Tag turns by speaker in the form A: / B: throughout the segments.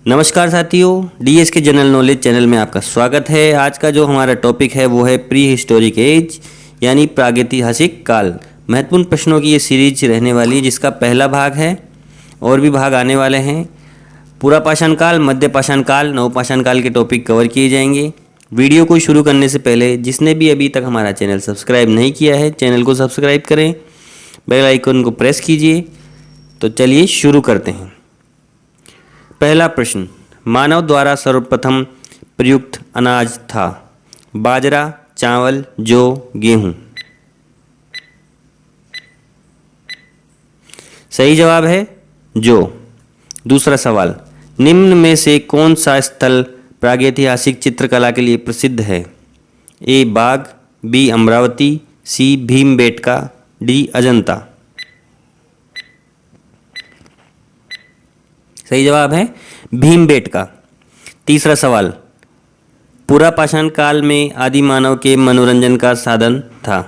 A: नमस्कार साथियों, डीएस के जनरल नॉलेज चैनल में आपका स्वागत है। आज का जो हमारा टॉपिक है वो है प्री हिस्टोरिक एज यानी प्रागैतिहासिक काल। महत्वपूर्ण प्रश्नों की ये सीरीज रहने वाली है जिसका पहला भाग है, और भी भाग आने वाले हैं। पूरा पाषाण काल, मध्य पाषाण काल, नवपाषाण काल के टॉपिक कवर किए जाएंगे। वीडियो को शुरू करने से पहले जिसने भी अभी तक हमारा चैनल सब्सक्राइब नहीं किया है, चैनल को सब्सक्राइब करें, बेल आइकन को प्रेस कीजिए। तो चलिए शुरू करते हैं। पहला प्रश्न, मानव द्वारा सर्वप्रथम प्रयुक्त अनाज था? बाजरा, चावल, जौ, गेहूं। सही जवाब है जौ। दूसरा सवाल, निम्न में से कौन सा स्थल प्रागैतिहासिक चित्रकला के लिए प्रसिद्ध है? ए बाघ, बी अमरावती, सी भीमबेटका, डी अजंता। सही जवाब है भीमबेटका। तीसरा सवाल, पूरा पाषाण काल में आदि मानव के मनोरंजन का साधन था?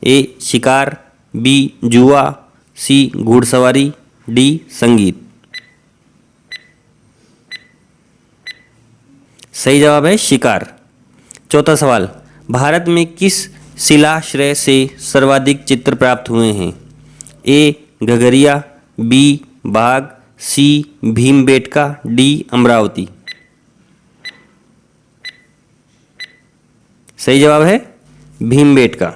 A: ए शिकार, बी जुआ, सी घुड़सवारी, डी संगीत। सही जवाब है शिकार। चौथा सवाल, भारत में किस शिलाश्रय से सर्वाधिक चित्र प्राप्त हुए हैं? ए घघरिया, बी बाघ, सी भीमबेटका, डी अमरावती। सही जवाब है भीमबेटका।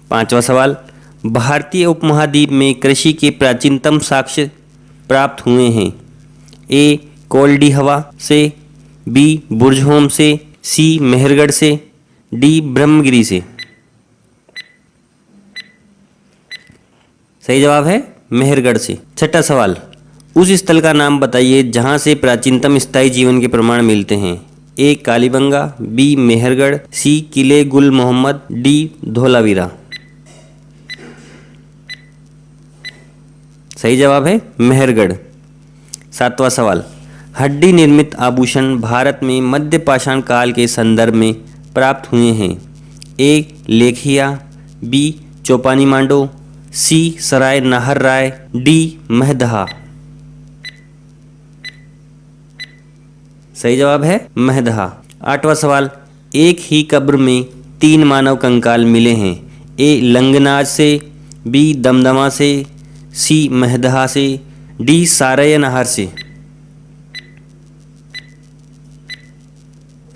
A: पांचवा सवाल, भारतीय उपमहाद्वीप में कृषि के प्राचीनतम साक्ष्य प्राप्त हुए हैं? ए कोल्डी हवा से, बी बुर्जहोम से, सी मेहरगढ़ से, डी ब्रह्मगिरी से। सही जवाब है मेहरगढ़ से। छठा सवाल, उस स्थल का नाम बताइए जहां से प्राचीनतम स्थायी जीवन के प्रमाण मिलते हैं? ए कालीबंगा, बी मेहरगढ़, सी किले गुल मोहम्मद, डी धोलावीरा। सही जवाब है मेहरगढ़। सातवां सवाल, हड्डी निर्मित आभूषण भारत में मध्य पाषाण काल के संदर्भ में प्राप्त हुए हैं? ए लेखिया, बी चौपानी मांडो, सी सराय नाहर राय, डी महदहा। सही जवाब है महदहा। आठवां सवाल, एक ही कब्र में 3 मानव कंकाल मिले हैं? ए लंगनाज से, बी दमदमा से, सी महदहा से, डी सारय नहर से।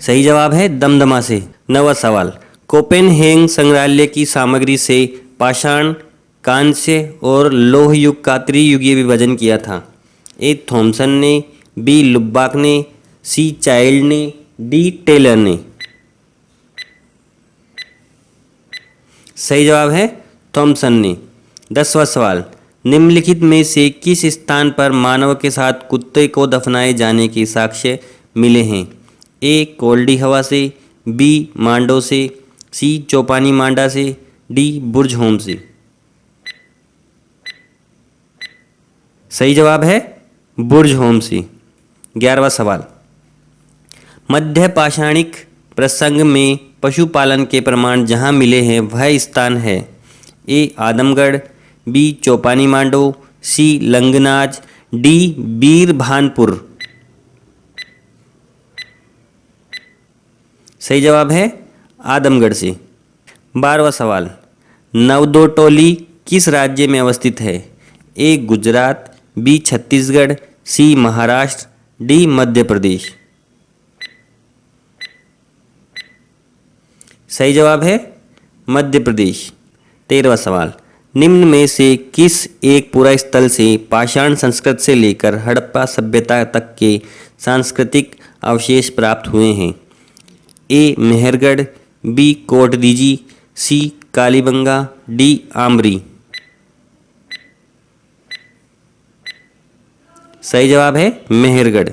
A: सही जवाब है दमदमा से। नवा सवाल, कोपेनहेगन संग्रहालय की सामग्री से पाषाण, कांस्य और लौह युग का त्रियुगीय विभाजन किया था? ए थॉमसन ने, बी लुब्बाक ने, सी चाइल्ड ने, डी टेलर ने। सही जवाब है थॉमसन ने। 10वां सवाल, निम्नलिखित में से किस स्थान पर मानव के साथ कुत्ते को दफनाए जाने के साक्ष्य मिले हैं? ए कोल्डी हवा से, बी मांडो से, सी चौपानी मांडा से, डी बुर्जहोम से। सही जवाब है बुर्जहोम से। 11वां सवाल, मध्य पाषाणिक प्रसंग में पशुपालन के प्रमाण जहां मिले हैं वह स्थान है? ए आदमगढ़, बी चौपानी मांडो, सी लंगनाज, डी बीरभानपुर। सही जवाब है आदमगढ़ से। 12वां सवाल, नवदोटोली किस राज्य में अवस्थित है? ए गुजरात, बी छत्तीसगढ़, सी महाराष्ट्र, डी मध्य प्रदेश। सही जवाब है मध्य प्रदेश। 13वां सवाल, निम्न में से किस एक पूरा स्थल से पाषाण संस्कृत से लेकर हड़प्पा सभ्यता तक के सांस्कृतिक अवशेष प्राप्त हुए हैं? ए मेहरगढ़, बी कोटदीजी, सी कालीबंगा, डी आमरी। सही जवाब है मेहरगढ़।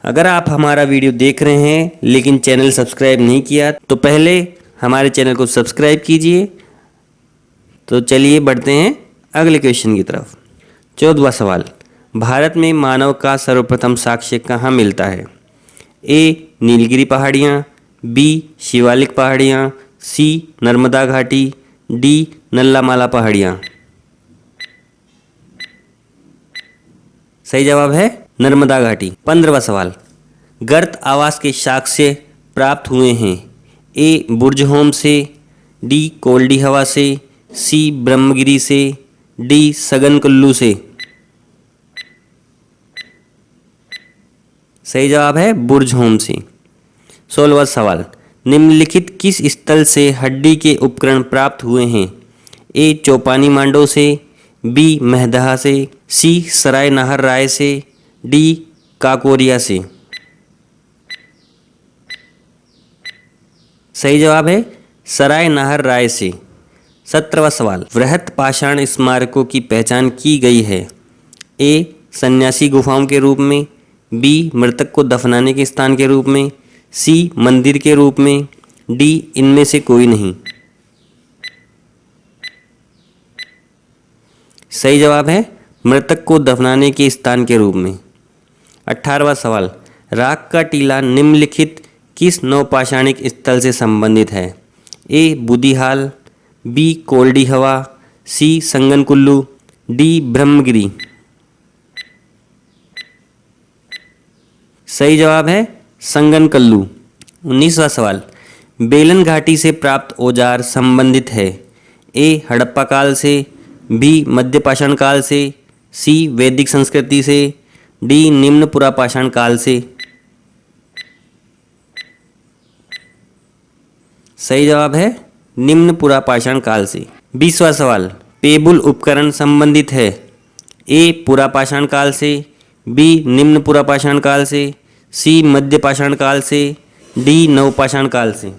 A: अगर आप हमारा वीडियो देख रहे हैं लेकिन चैनल सब्सक्राइब नहीं किया तो पहले हमारे चैनल को सब्सक्राइब कीजिए। तो चलिए बढ़ते हैं अगले क्वेश्चन की तरफ। 14वां सवाल, भारत में मानव का सर्वप्रथम साक्ष्य कहाँ मिलता है? ए नीलगिरी पहाड़ियाँ, बी शिवालिक पहाड़ियाँ, सी नर्मदा घाटी, डी नल्लामाला पहाड़ियाँ। सही जवाब है नर्मदा घाटी। 15वां सवाल, गर्त आवास के साक्ष्य प्राप्त हुए हैं। ए बुर्ज होम से, डी कोल्डी हवा से, सी ब्रह्मगिरी से, डी सगन कुल्लू से। सही जवाब है बुर्ज होम से। 16वां सवाल, निम्नलिखित किस स्थल से हड्डी के उपकरण प्राप्त हुए हैं। ए चौपानी मांडो से, बी महदहा से, सी सराय नाहर राय से, डी काकोरिया से। सही जवाब है सराय नाहर राय से। 17वां सवाल, वृहत पाषाण स्मारकों की पहचान की गई है। ए सन्यासी गुफाओं के रूप में, बी मृतक को दफनाने के स्थान के रूप में, सी मंदिर के रूप में, डी इनमें से कोई नहीं। सही जवाब है मृतक को दफनाने के स्थान के रूप में। 18वां सवाल, राख का टीला निम्नलिखित किस नवपाषाणिक स्थल से संबंधित है। ए बुदिहाल, बी कोल्डी हवा, सी संगन कुल्लू, डी ब्रह्मगिरी। सही जवाब है संगन कल्लू। 19वां सवाल, बेलन घाटी से प्राप्त औजार संबंधित है। ए हड़प्पा काल से, बी मध्य पाषाण काल से, सी वैदिक संस्कृति से, डी निम्न पुरापाषाण काल से। सही जवाब है निम्न पुरापाषाण काल से। 20वां सवाल, पेबुल उपकरण संबंधित है। ए पुरापाषाण काल से, बी निम्न पुरापाषाण काल से, सी मध्य पाषाण काल से, डी नवपाषाण काल से।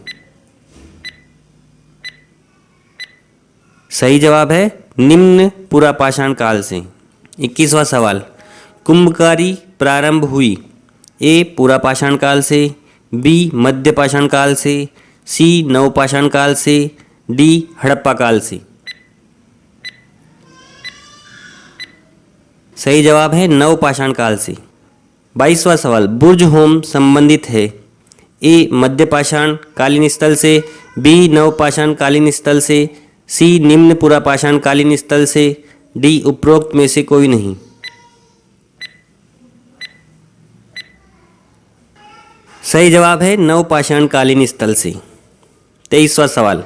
A: सही जवाब है निम्न पुरापाषाण काल से। 21वां सवाल, कुंभकारी प्रारंभ हुई। ए पुरापाषाण काल से, बी मध्य पाषाण काल से, सी नवपाषाण काल से, डी हड़प्पा काल से। सही जवाब है नवपाषाण काल से। 22वां सवाल, बुर्ज होम संबंधित है। ए मध्य पाषाण कालीन स्थल से, बी नवपाषाण कालीन स्थल से, सी निम्न पुरापाषाण कालीन स्थल से, डी उपरोक्त में से कोई नहीं। सही जवाब है नवपाषाण कालीन स्थल से। 23वां सवाल,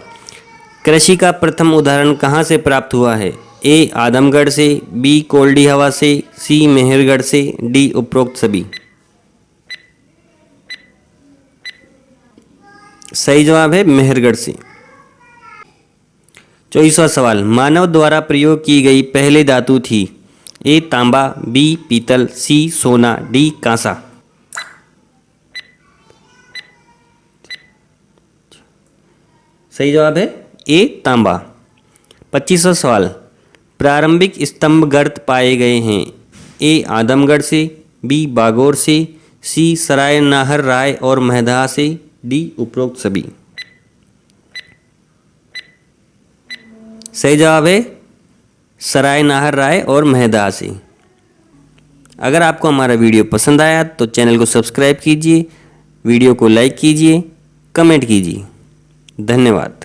A: कृषि का प्रथम उदाहरण कहाँ से प्राप्त हुआ है। ए आदमगढ़ से, बी कोल्डी हवा से, सी मेहरगढ़ से, डी उपरोक्त सभी। सही जवाब है मेहरगढ़ से। 24वां सवाल, मानव द्वारा प्रयोग की गई पहली धातु थी। ए तांबा, बी पीतल, सी सोना, डी कांसा। सही जवाब है ए तांबा। 25वां सवाल, प्रारंभिक स्तंभ गर्त पाए गए हैं। ए आदमगढ़ से, बी बागोर से, सी सराय नाहर राय और महदहा से, डी उपरोक्त सभी। सही जवाब है सराय नाहर राय और महदहा से। अगर आपको हमारा वीडियो पसंद आया तो चैनल को सब्सक्राइब कीजिए, वीडियो को लाइक कीजिए, कमेंट कीजिए। धन्यवाद।